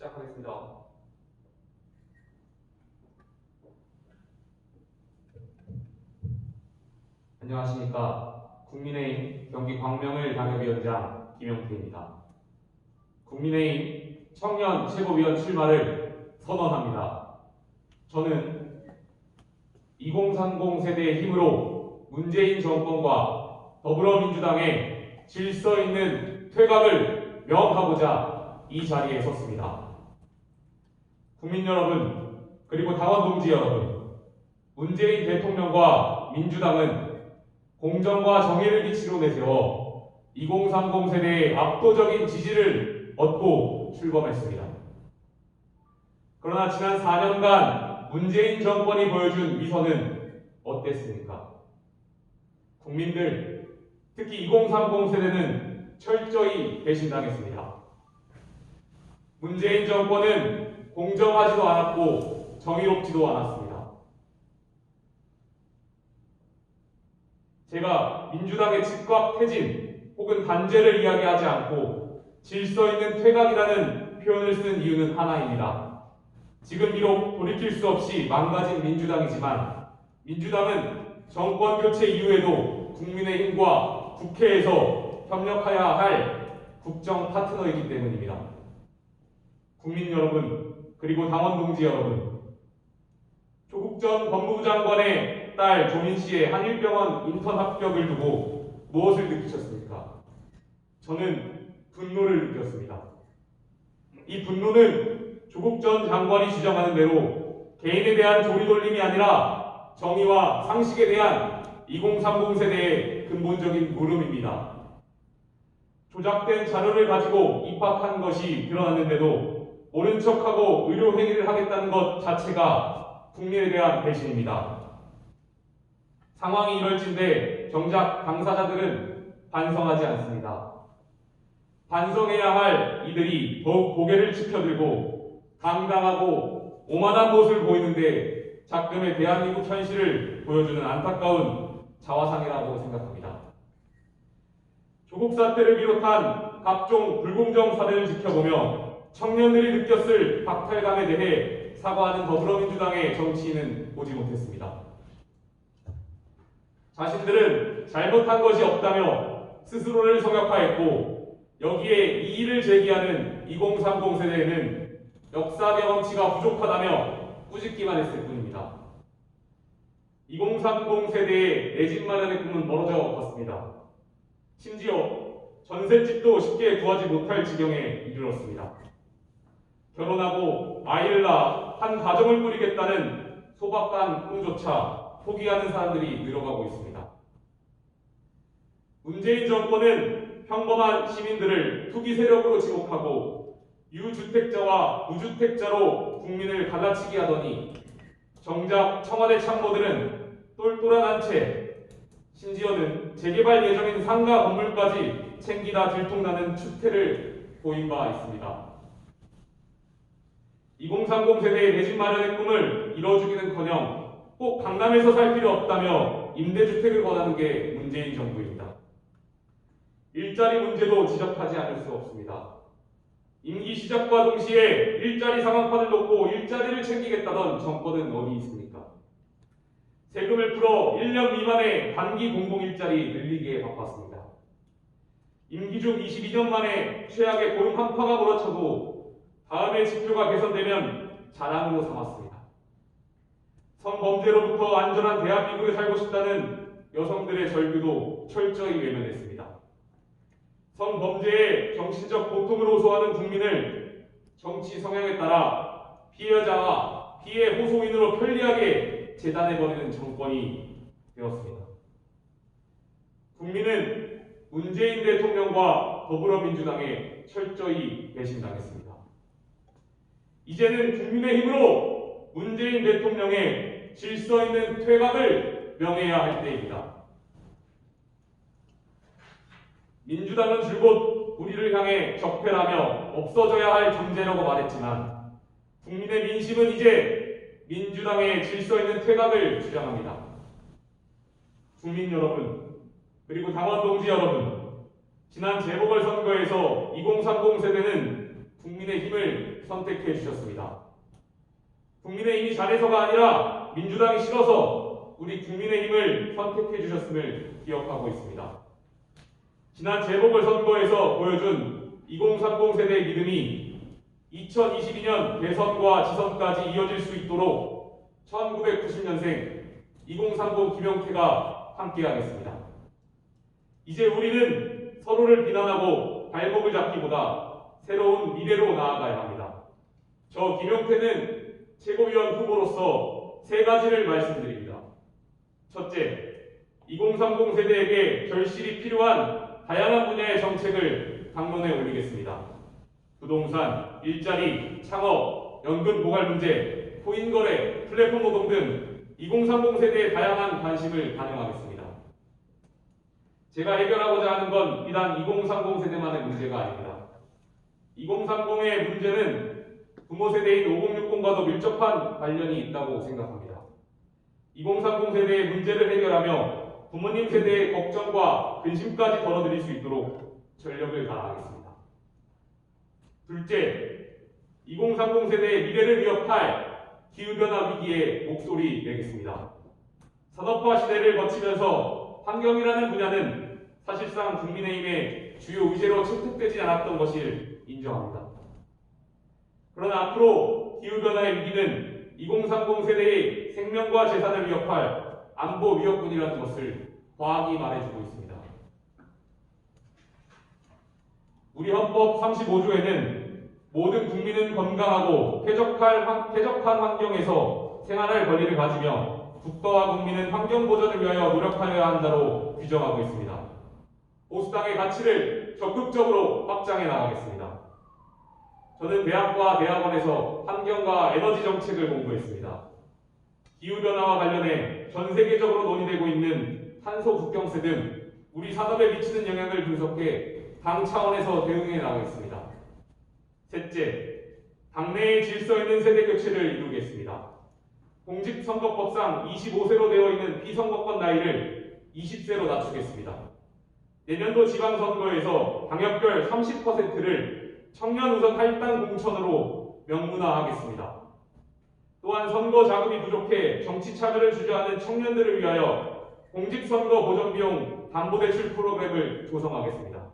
시작하겠습니다. 안녕하십니까. 국민의힘 경기 광명을 당협위원장 김영태입니다. 국민의힘 청년 최고위원 출마를 선언합니다. 저는 2030 세대의 힘으로 문재인 정권과 더불어민주당의 질서 있는 퇴각을 명하고자 이 자리에 섰습니다. 국민 여러분, 그리고 당원 동지 여러분, 문재인 대통령과 민주당은 공정과 정의를 기치로 내세워 2030 세대의 압도적인 지지를 얻고 출범했습니다. 그러나 지난 4년간 문재인 정권이 보여준 위선은 어땠습니까? 국민들, 특히 2030 세대는 철저히 배신당했습니다. 문재인 정권은 공정하지도 않았고 정의롭지도 않았습니다. 제가 민주당의 즉각 퇴진 혹은 단죄를 이야기하지 않고 질서 있는 퇴각이라는 표현을 쓴 이유는 하나입니다. 지금 비록 돌이킬 수 없이 망가진 민주당이지만 민주당은 정권 교체 이후에도 국민의힘과 국회에서 협력해야 할 국정 파트너이기 때문입니다. 국민 여러분, 그리고 당원 동지 여러분, 조국 전 법무부 장관의 딸 조민 씨의 한일병원 인턴 합격을 두고 무엇을 느끼셨습니까? 저는 분노를 느꼈습니다. 이 분노는 조국 전 장관이 주장하는 대로 개인에 대한 조리돌림이 아니라 정의와 상식에 대한 2030 세대의 근본적인 물음입니다. 조작된 자료를 가지고 입학한 것이 드러났는데도 모른 척하고 의료행위를 하겠다는 것 자체가 국민에 대한 배신입니다. 상황이 이럴진데 정작 당사자들은 반성하지 않습니다. 반성해야 할 이들이 더욱 고개를 치켜들고 당당하고 오만한 모습을 보이는데 작금의 대한민국 현실을 보여주는 안타까운 자화상이라고 생각합니다. 조국 사태를 비롯한 각종 불공정 사례를 지켜보며 청년들이 느꼈을 박탈감에 대해 사과하는 더불어민주당의 정치인은 보지 못했습니다. 자신들은 잘못한 것이 없다며 스스로를 성역화했고 여기에 이의를 제기하는 2030 세대에는 역사 경험치가 부족하다며 꾸짖기만 했을 뿐입니다. 2030 세대의 내 집 마련의 꿈은 멀어져 갔습니다. 심지어 전셋집도 쉽게 구하지 못할 지경에 이르렀습니다. 결혼하고 아이를 낳아 한 가정을 꾸리겠다는 소박한 꿈조차 포기하는 사람들이 늘어가고 있습니다. 문재인 정권은 평범한 시민들을 투기 세력으로 지목하고 유주택자와 무주택자로 국민을 갈라치기 하더니 정작 청와대 참모들은 똘똘한 한 채 심지어는 재개발 예정인 상가 건물까지 챙기다 들통나는 추태를 보인 바 있습니다. 2030 세대의 내 집 마련의 꿈을 이뤄주기는커녕 꼭 강남에서 살 필요 없다며 임대주택을 권하는 게 문재인 정부입니다. 일자리 문제도 지적하지 않을 수 없습니다. 임기 시작과 동시에 일자리 상황판을 놓고 일자리를 챙기겠다던 정권은 어디 있습니까? 세금을 풀어 1년 미만의 단기 공공일자리 늘리기에 바빴습니다. 임기 중 22년 만에 최악의 고용 한파가 몰아쳐도 다음의 지표가 개선되면 자랑으로 삼았습니다. 성범죄로부터 안전한 대한민국에 살고 싶다는 여성들의 절규도 철저히 외면했습니다. 성범죄의 정신적 고통을 호소하는 국민을 정치 성향에 따라 피해자와 피해 호소인으로 편리하게 재단해버리는 정권이 되었습니다. 국민은 문재인 대통령과 더불어민주당에 철저히 배신당했습니다. 이제는 국민의힘으로 문재인 대통령의 질서 있는 퇴각을 명해야 할 때입니다. 민주당은 줄곧 우리를 향해 적폐라며 없어져야 할 존재라고 말했지만 국민의 민심은 이제 민주당의 질서 있는 퇴각을 주장합니다. 국민 여러분, 그리고 당원 동지 여러분, 지난 재보궐선거에서 2030 세대는 국민의힘을 선택해 주셨습니다. 국민의힘이 잘해서가 아니라 민주당이 싫어서 우리 국민의힘을 선택해 주셨음을 기억하고 있습니다. 지난 재보궐선거에서 보여준 2030 세대의 믿음이 2022년 대선과 지선까지 이어질 수 있도록 1990년생 2030 김영태가 함께하겠습니다. 이제 우리는 서로를 비난하고 발목을 잡기보다 새로운 미래로 나아가야 합니다. 저 김영태는 최고위원 후보로서 세 가지를 말씀드립니다. 첫째, 2030 세대에게 절실히 필요한 다양한 분야의 정책을 당론에 올리겠습니다. 부동산, 일자리, 창업, 연금 고갈 문제, 코인 거래, 플랫폼 노동 등 2030 세대의 다양한 관심을 반영하겠습니다. 제가 해결하고자 하는 건 비단 2030 세대만의 문제가 아닙니다. 2030의 문제는 부모 세대인 5060과도 밀접한 관련이 있다고 생각합니다. 2030 세대의 문제를 해결하며 부모님 세대의 걱정과 근심까지 덜어드릴 수 있도록 전력을 다하겠습니다. 둘째, 2030 세대의 미래를 위협할 기후변화 위기에 목소리 내겠습니다. 산업화 시대를 거치면서 환경이라는 분야는 사실상 국민의힘의 주요 의제로 채택되지 않았던 것을 인정합니다. 그러나 앞으로 기후변화의 위기는 2030 세대의 생명과 재산을 위협할 안보 위협군이라는 것을 과학이 말해주고 있습니다. 우리 헌법 35조에는 모든 국민은 건강하고 쾌적한 환경에서 생활할 권리를 가지며 국가와 국민은 환경 보전을 위하여 노력하여야 한다고 규정하고 있습니다. 보수당의 가치를 적극적으로 확장해 나가겠습니다. 저는 대학과 대학원에서 환경과 에너지 정책을 공부했습니다. 기후변화와 관련해 전 세계적으로 논의되고 있는 탄소 국경세 등 우리 산업에 미치는 영향을 분석해 당 차원에서 대응해 나가겠습니다. 셋째, 당내의 질서 있는 세대 교체를 이루겠습니다. 공직선거법상 25세로 되어 있는 피선거권 나이를 20세로 낮추겠습니다. 내년도 지방선거에서 당협별 30%를 청년우선 할당 공천으로 명문화하겠습니다. 또한 선거 자금이 부족해 정치 참여를 주저하는 청년들을 위하여 공직선거 보전비용 담보대출 프로그램을 조성하겠습니다.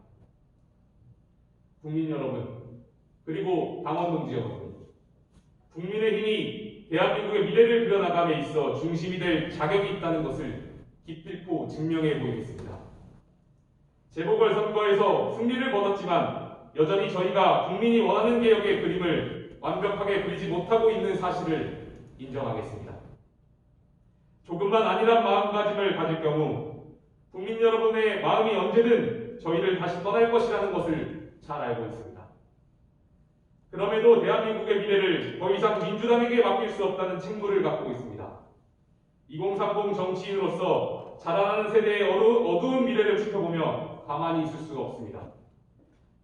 국민 여러분, 그리고 당원 동지 여러분, 국민의힘이 대한민국의 미래를 그려나감에 있어 중심이 될 자격이 있다는 것을 기필코 증명해 보이겠습니다. 재보궐선거에서 승리를 거뒀지만 여전히 저희가 국민이 원하는 개혁의 그림을 완벽하게 그리지 못하고 있는 사실을 인정하겠습니다. 조금만 안일한 마음가짐을 가질 경우 국민 여러분의 마음이 언제든 저희를 다시 떠날 것이라는 것을 잘 알고 있습니다. 그럼에도 대한민국의 미래를 더 이상 민주당에게 맡길 수 없다는 책무를 갖고 있습니다. 2030 정치인으로서 자라나는 세대의 어두운 미래를 지켜보며 가만히 있을 수가 없습니다.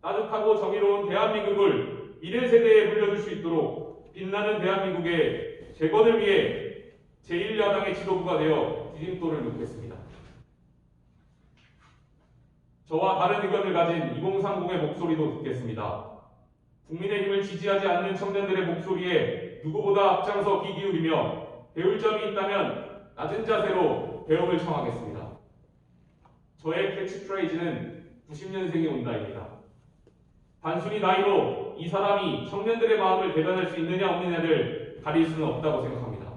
따뜻하고 정의로운 대한민국을 미래 세대에 물려줄 수 있도록 빛나는 대한민국의 재건을 위해 제1야당의 지도부가 되어 디딤돌을 놓겠습니다. 저와 다른 의견을 가진 2030의 목소리도 듣겠습니다. 국민의힘을 지지하지 않는 청년들의 목소리에 누구보다 앞장서 귀 기울이며 배울 점이 있다면 낮은 자세로 배움을 청하겠습니다. 저의 캐치프레이즈는 90년생이 온다입니다. 단순히 나이로 이 사람이 청년들의 마음을 대변할 수 있느냐 없느냐를 가릴 수는 없다고 생각합니다.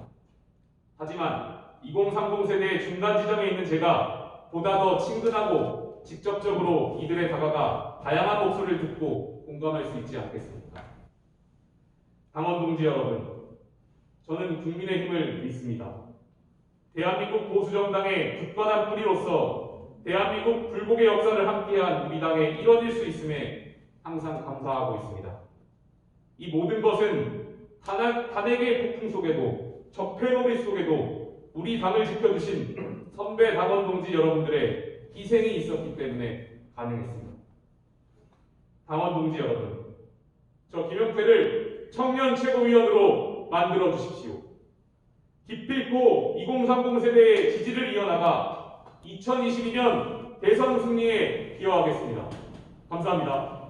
하지만 2030 세대의 중간 지점에 있는 제가 보다 더 친근하고 직접적으로 이들에 다가가 다양한 목소리를 듣고 공감할 수 있지 않겠습니까? 당원 동지 여러분, 저는 국민의힘을 믿습니다. 대한민국 보수정당의 굳건한 뿌리로서 대한민국 불복의 역사를 함께한 우리 당의 일원일 수 있음에 항상 감사하고 있습니다. 이 모든 것은 탄핵의 폭풍 속에도 적폐놀이 속에도 우리 당을 지켜주신 선배 당원 동지 여러분들의 희생이 있었기 때문에 가능했습니다. 당원 동지 여러분, 저 김영태를 청년 최고위원으로 만들어 주십시오. 기필코 2030 세대의 지지를 이어나가 2022년 대선 승리에 기여하겠습니다. 감사합니다.